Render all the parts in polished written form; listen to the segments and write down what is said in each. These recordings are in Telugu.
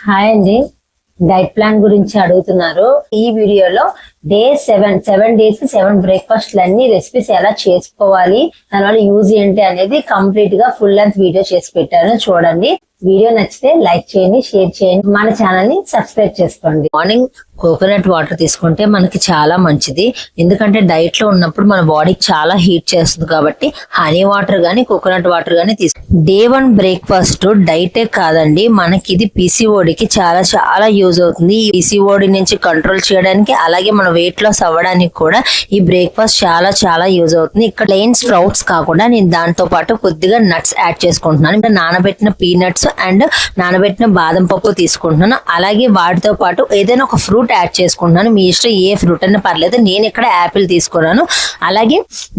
హాయ్ అండి, డైట్ ప్లాన్ గురించి అడుగుతున్నారు. ఈ వీడియోలో డే 7 డేస్ 7 బ్రేక్ఫాస్ట్ అన్ని రెసిపీస్ ఎలా చేసుకోవాలి, దానివల్ల యూజ్ ఏంటి అనేది కంప్లీట్ గా ఫుల్ లెంత్ వీడియో చేసి పెట్టాను. చూడండి. వీడియో నచ్చితే లైక్ చేయండి, షేర్ చేయండి, మన ఛానల్ ని సబ్స్క్రైబ్ చేసుకోండి. మార్నింగ్ కోకోనట్ వాటర్ తీసుకుంటే మనకి చాలా మంచిది. ఎందుకంటే డైట్ లో ఉన్నప్పుడు మన బాడీకి చాలా హీట్ చేస్తుంది కాబట్టి హనీ వాటర్ గానీ కోకోనట్ వాటర్ గానీ డే 1 బ్రేక్ఫాస్ట్ డైటే కాదండి, మనకి ఇది పీసీఓడికి చాలా చాలా యూజ్ అవుతుంది. ఈ పీసీఓడి నుంచి కంట్రోల్ చేయడానికి, అలాగే మన వెయిట్ లాస్ అవ్వడానికి కూడా ఈ బ్రేక్ఫాస్ట్ చాలా చాలా యూజ్ అవుతుంది. ఇక్కడ ప్లెయిన్ స్ప్రౌట్స్ కాకుండా నేను దాంతో పాటు కొద్దిగా నట్స్ యాడ్ చేసుకుంటున్నాను. ఇక్కడ నానబెట్టిన పీనట్స్ అండ్ నానబెట్టిన బాదం పప్పు తీసుకుంటున్నాను. అలాగే వాటితో పాటు ఏదైనా ఒక ఫ్రూట్ యాడ్ చేసుకుంటున్నాను. మీ ఇష్టం ఏ ఫ్రూట్ అయినా పర్లేదు. నేను ఇక్కడ యాపిల్ తీసుకున్నాను. అలాగే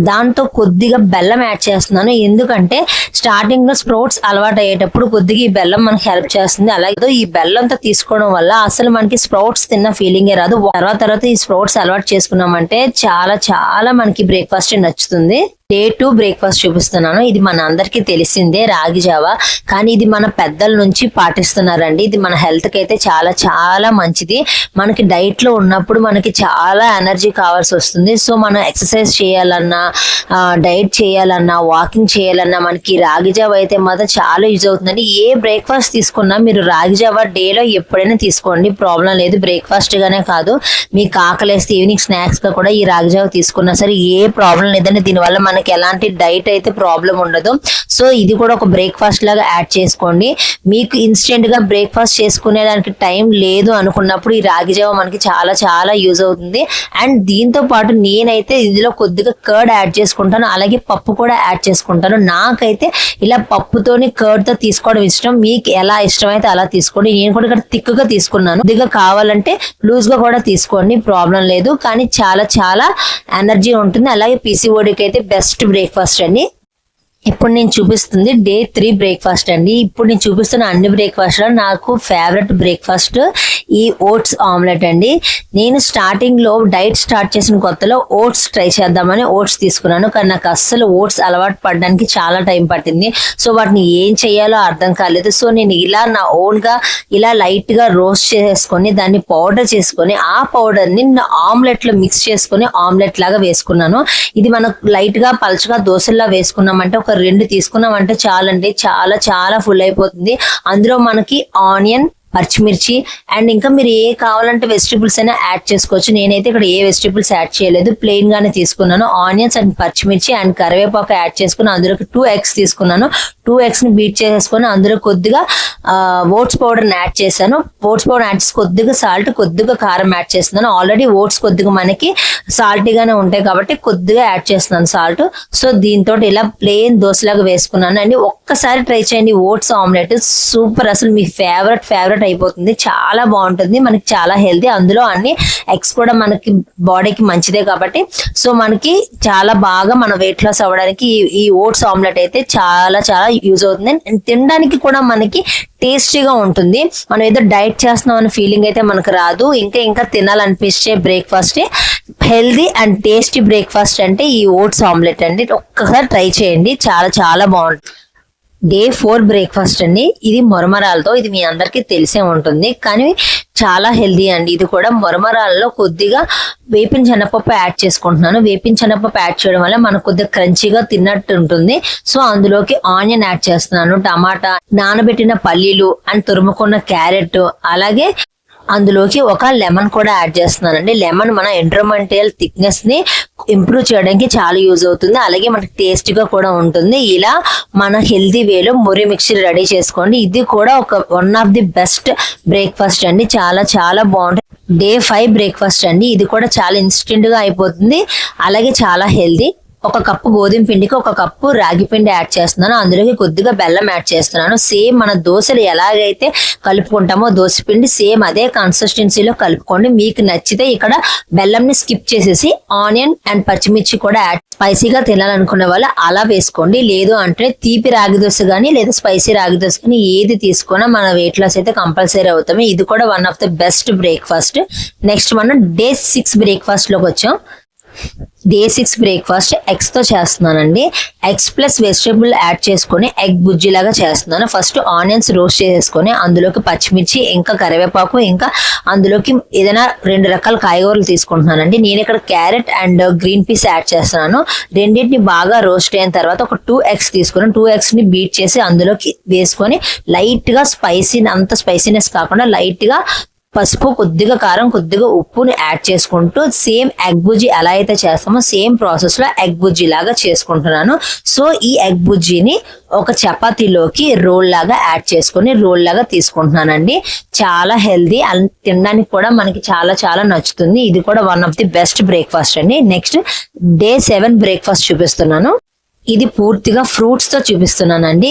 దాంతో కొద్దిగా బెల్లం యాడ్ చేస్తున్నాను. ఎందుకంటే స్టార్టింగ్ లో స్ప్రౌట్స్ అలవాటు అయ్యేటప్పుడు కొద్దిగా ఈ బెల్లం మనకి హెల్ప్ చేస్తుంది. అలాగే ఈ బెల్లంతో తీసుకోవడం వల్ల అసలు మనకి స్ప్రౌట్స్ తిన్న ఫీలింగే రాదు. తర్వాత ఈ స్ప్రౌట్స్ అలవాటు చేసుకున్నామంటే చాలా చాలా మనకి బ్రేక్ఫాస్ట్ నచ్చుతుంది. డే 2 బ్రేక్ఫాస్ట్ చూపిస్తున్నాను. ఇది మన అందరికీ తెలిసిందే, రాగి జావా. కానీ ఇది మన పెద్దల నుంచి పాటిస్తున్నారండి. ఇది మన హెల్త్ కి అయితే చాలా చాలా మంచిది. మనకి డైట్ లో ఉన్నప్పుడు మనకి చాలా ఎనర్జీ కావాల్సి వస్తుంది. సో మనం ఎక్సర్సైజ్ చేయాలన్నా, డైట్ చేయాలన్నా, వాకింగ్ చేయాలన్నా మనకి రాగి జావా అయితే మాత్రం చాలా యూజ్ అవుతుందండి. ఏ బ్రేక్ఫాస్ట్ తీసుకున్నా మీరు రాగి జావా డేలో ఎప్పుడైనా తీసుకోండి, ప్రాబ్లం లేదు. బ్రేక్ఫాస్ట్ గానే కాదు, మీకు ఆకలేస్తే ఈవినింగ్ స్నాక్స్ గా కూడా ఈ రాగి జావా తీసుకున్నా సరే ఏ ప్రాబ్లం లేదండి. దీనివల్ల మనకి ఎలాంటి డైట్ అయితే ప్రాబ్లం ఉండదు. సో ఇది కూడా ఒక బ్రేక్ఫాస్ట్ లాగా యాడ్ చేసుకోండి. మీకు ఇన్స్టెంట్ గా బ్రేక్ఫాస్ట్ చేసుకునే దానికి టైం లేదు అనుకున్నప్పుడు ఈ రాగి జావ మనకి చాలా చాలా యూజ్ అవుతుంది. అండ్ దీంతో పాటు నేనైతే ఇందులో కొద్దిగా కర్డ్ యాడ్ చేసుకుంటాను, అలాగే పప్పు కూడా యాడ్ చేసుకుంటాను. నాకైతే ఇలా పప్పుతోని కర్డ్ తో తీసుకోవడం ఇష్టం. మీకు ఎలా ఇష్టమైతే అలా తీసుకోండి. నేను కూడా ఇక్కడ థిక్గా తీసుకున్నాను. కొద్దిగా కావాలంటే లూజ్ గా కూడా తీసుకోండి, ప్రాబ్లం లేదు. కానీ చాలా చాలా ఎనర్జీ ఉంటుంది. అలాగే పీసీఓడికి అయితే బెస్ట్ బ్రేక్ఫాస్ట్ అండి. ఇప్పుడు నేను చూపిస్తుంది డే 3 బ్రేక్ఫాస్ట్ అండి. ఇప్పుడు నేను చూపిస్తున్న అన్ని బ్రేక్ఫాస్ట్ లో నాకు ఫేవరెట్ బ్రేక్ఫాస్ట్ ఈ ఓట్స్ ఆమ్లెట్ అండి. నేను స్టార్టింగ్ లో డైట్ స్టార్ట్ చేసిన కొత్తలో ఓట్స్ ట్రై చేద్దామని ఓట్స్ తీసుకున్నాను. కానీ నాకు అస్సలు ఓట్స్ అలవాటు పడడానికి చాలా టైం పట్టింది. సో వాటిని ఏం చేయాలో అర్థం కాలేదు. సో నేను ఇలా నా ఓన్ గా ఇలా లైట్ గా రోస్ట్ చేసుకొని దాన్ని పౌడర్ చేసుకొని ఆ పౌడర్ ని ఆమ్లెట్ లో మిక్స్ చేసుకొని ఆమ్లెట్ లాగా వేసుకున్నాను. ఇది మనం లైట్ గా పలుచగా దోశల్లా వేసుకున్నామంటే ఒక 2 తీసుకున్నామంటే చాలండి, చాలా చాలా ఫుల్ అయిపోతుంది. అందులో మనకి ఆనియన్, పచ్చిమిర్చి అండ్ ఇంకా మీరు ఏ కావాలంటే వెజిటేబుల్స్ అయినా యాడ్ చేసుకోవచ్చు. నేనైతే ఇక్కడ ఏ వెజిటేబుల్స్ యాడ్ చేయలేదు, ప్లెయిన్ గానే తీసుకున్నాను. ఆనియన్స్ అండ్ పచ్చిమిర్చి అండ్ కరివేపాకు యాడ్ చేసుకుని అందులోకి 2 eggs తీసుకున్నాను. 2 eggs ని బీట్ చేసేసుకొని అందులో కొద్దిగా ఓట్స్ పౌడర్ యాడ్ చేశాను. ఓట్స్ పౌడర్ యాడ్ చేసి కొద్దిగా సాల్ట్, కొద్దిగా కారం యాడ్ చేస్తున్నాను. ఆల్రెడీ ఓట్స్ కొద్దిగా మనకి సాల్టీగానే ఉంటాయి కాబట్టి కొద్దిగా యాడ్ చేస్తున్నాను సాల్ట్. సో దీంతో ఇలా ప్లెయిన్ దోశలాగా వేసుకున్నాను అండి. ఒక్కసారి ట్రై చేయండి ఓట్స్ ఆమ్లెట్, సూపర్. అసలు మీ ఫేవరెట్ అయిపోతుంది. చాలా బాగుంటుంది, మనకి చాలా హెల్తీ. అందులో అన్ని ఎగ్స్ కూడా మనకి బాడీకి మంచిదే కాబట్టి సో మనకి చాలా బాగా మన వెయిట్ లాస్ అవ్వడానికి ఈ ఓట్స్ ఆమ్లెట్ అయితే చాలా చాలా యూజ్ అవుతుంది. తినడానికి కూడా మనకి టేస్టీగా ఉంటుంది. మనం ఏదో డైట్ చేస్తున్నాం అనే ఫీలింగ్ అయితే మనకు రాదు. ఇంకా తినాలనిపించే breakfast, healthy and tasty breakfast అంటే ఈ ఓట్స్ ఆమ్లెట్ అండి. ఒక్కసారి ట్రై చేయండి, చాలా చాలా బాగుంటుంది. డే 4 బ్రేక్ఫాస్ట్ అండి. ఇది మొరమరాలతో, ఇది మీ అందరికీ తెలిసే ఉంటుంది కానీ చాలా హెల్దీ అండి. ఇది కూడా మొరమరాలలో కొద్దిగా వేపిన శనగపప్పు యాడ్ చేసుకుంటున్నాను. వేపిన శనగపప్పు యాడ్ చేయడం వల్ల మనకు కొద్దిగా క్రంచీగా తిన్నట్టు ఉంటుంది. సో అందులోకి ఆనియన్ యాడ్ చేస్తున్నాను, టమాటా, నానబెట్టిన పల్లీలు అండ్ తురుముకున్న క్యారెట్, అలాగే అందులోకి ఒక లెమన్ కూడా యాడ్ చేస్తున్నానండి. లెమన్ మన ఎండ్రోమెంటల్ థిక్నెస్ ని ఇంప్రూవ్ చేయడానికి చాలా యూజ్ అవుతుంది. అలాగే మనకి టేస్ట్ గా కూడా ఉంటుంది. ఇలా మన హెల్దీ వేలో మురి మిక్చర్ రెడీ చేసుకోండి. ఇది కూడా ఒక one of the best breakfast అండి, చాలా చాలా బాగుంటుంది. డే 5 బ్రేక్ఫాస్ట్ అండి. ఇది కూడా చాలా ఇన్స్టెంట్ గా అయిపోతుంది, అలాగే చాలా హెల్దీ. 1 కప్పు గోధుమ పిండికి 1 కప్పు రాగి పిండి యాడ్ చేస్తున్నాను. అందులోకి కొద్దిగా బెల్లం యాడ్ చేస్తున్నాను. సేమ్ మన దోశలు ఎలాగైతే కలుపుకుంటామో దోశ పిండి సేమ్ అదే కన్సిస్టెన్సీలో కలుపుకోండి. మీకు నచ్చితే ఇక్కడ బెల్లం ని స్కిప్ చేసేసి ఆనియన్ అండ్ పచ్చిమిర్చి కూడా యాడ్, స్పైసీగా తినాలనుకునే వాళ్ళు అలా వేసుకోండి. లేదు అంటే తీపి రాగి దోశ కానీ లేదా స్పైసీ రాగి దోశ కానీ ఏది తీసుకున్నా మన వెయిట్ లాస్ అయితే కంపల్సరీ అవుతాము. ఇది కూడా one of the best breakfast. Next మనం డే 6 బ్రేక్ఫాస్ట్ లోకి వచ్చాం. డే 6 బ్రేక్ఫాస్ట్ ఎగ్స్ తో చేస్తున్నానండి. ఎగ్స్ ప్లస్ వెజిటేబుల్ యాడ్ చేసుకొని ఎగ్ బుజ్జి లాగా చేస్తున్నాను. ఫస్ట్ ఆనియన్స్ రోస్ట్ చేసుకొని అందులోకి పచ్చిమిర్చి ఇంకా కరివేపాకు ఇంకా అందులోకి ఏదైనా 2 రకాల కాయగూరలు తీసుకుంటున్నానండి. నేను ఇక్కడ carrot and green peas add చేస్తున్నాను. రెండింటిని బాగా రోస్ట్ అయిన తర్వాత ఒక 2 ఎగ్స్ తీసుకుని 2 ఎగ్స్ ని బీట్ చేసి అందులోకి వేసుకొని లైట్ గా అంత స్పైసీనెస్ కాకుండా లైట్ గా పసుపు, కొద్దిగా కారం, కొద్దిగా ఉప్పుని యాడ్ చేసుకుంటూ సేమ్ ఎగ్ బుజ్జి ఎలా అయితే చేస్తామో సేమ్ ప్రాసెస్ లో ఎగ్ బుజ్జి లాగా చేసుకుంటున్నాను. సో ఈ ఎగ్ బుజ్జిని ఒక చపాతీలోకి రోల్ లాగా యాడ్ చేసుకొని రోల్ లాగా తీసుకుంటున్నానండి. చాలా హెల్దీ, తినడానికి కూడా మనకి చాలా చాలా నచ్చుతుంది. ఇది కూడా one of the best breakfast అండి. నెక్స్ట్ డే 7 బ్రేక్ఫాస్ట్ చూపిస్తున్నాను. ఇది పూర్తిగా ఫ్రూట్స్ తో చూపిస్తున్నానండి.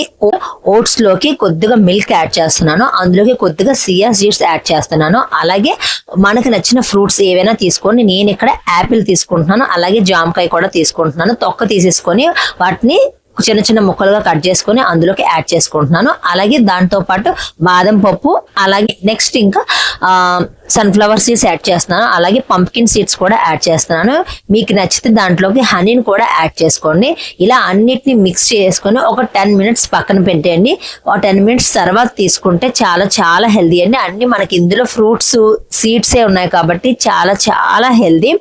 ఓట్స్ లోకి కొద్దిగా మిల్క్ యాడ్ చేస్తున్నాను. అందులోకి కొద్దిగా సియా సీడ్స్ యాడ్ చేస్తున్నాను. అలాగే మనకు నచ్చిన ఫ్రూట్స్ ఏవైనా తీసుకొని నేను ఇక్కడ యాపిల్ తీసుకుంటున్నాను. అలాగే జామకాయ కూడా తీసుకుంటున్నాను. తొక్క తీసేసుకొని వాటిని చిన్న చిన్న ముక్కలుగా కట్ చేసుకొని అందులోకి యాడ్ చేసుకుంటున్నాను. అలాగే దాంతో పాటు బాదం పప్పు, అలాగే నెక్స్ట్ ఇంకా సన్ఫ్లవర్ సీడ్స్ యాడ్ చేస్తున్నాను. అలాగే పంప్కిన్ సీడ్స్ కూడా యాడ్ చేస్తున్నాను. మీకు నచ్చితే దాంట్లోకి హనీని కూడా యాడ్ చేసుకోండి. ఇలా అన్నిటిని మిక్స్ చేసుకొని ఒక 10 మినిట్స్ పక్కన పెట్టండి. ఒక 10 మినిట్స్ తర్వాత తీసుకుంటే చాలా చాలా హెల్దీ అండి. అన్ని మనకి ఇందులో ఫ్రూట్స్ సీడ్సే ఉన్నాయి కాబట్టి చాలా చాలా హెల్దీ.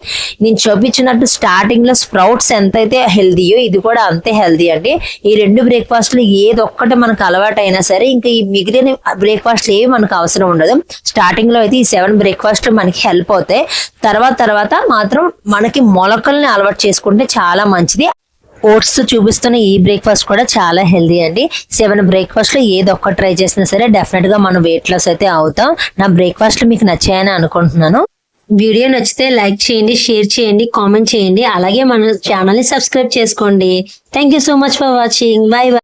నేను చూపించినట్టు స్టార్టింగ్ లో స్ప్రౌట్స్ ఎంతైతే హెల్దీయో ఇది కూడా అంతే హెల్దీ అండి. ఈ 2 బ్రేక్ఫాస్ట్లు ఏది ఒక్కటి మనకు అలవాటు అయినా సరే ఇంకా ఈ మిగిలిన బ్రేక్ఫాస్ట్ ఏవి మనకు అవసరం ఉండదు. స్టార్టింగ్ లో అయితే ఈ 7 బ్రేక్ఫాస్ట్ మనకి హెల్ప్ అవుతాయి. తర్వాత మాత్రం మనకి మొలకల్ని అలవాటు చేసుకుంటే చాలా మంచిది. ఓట్స్ చూపిస్తున్న ఈ బ్రేక్ఫాస్ట్ కూడా చాలా హెల్దీ అండి. 7 బ్రేక్ఫాస్ట్ లో ఏదో ఒక్క ట్రై చేసినా సరే డెఫినెట్ గా మనం వెయిట్ లాస్ అయితే అవుతాం. నా బ్రేక్ఫాస్ట్ మీకు నచ్చాయని అనుకుంటున్నాను. వీడియో నచ్చితే లైక్ చేయండి, షేర్ చేయండి, కామెంట్ చేయండి. అలాగే మన ఛానల్ ని సబ్స్క్రైబ్ చేసుకోండి. Thank you so much for watching. By by.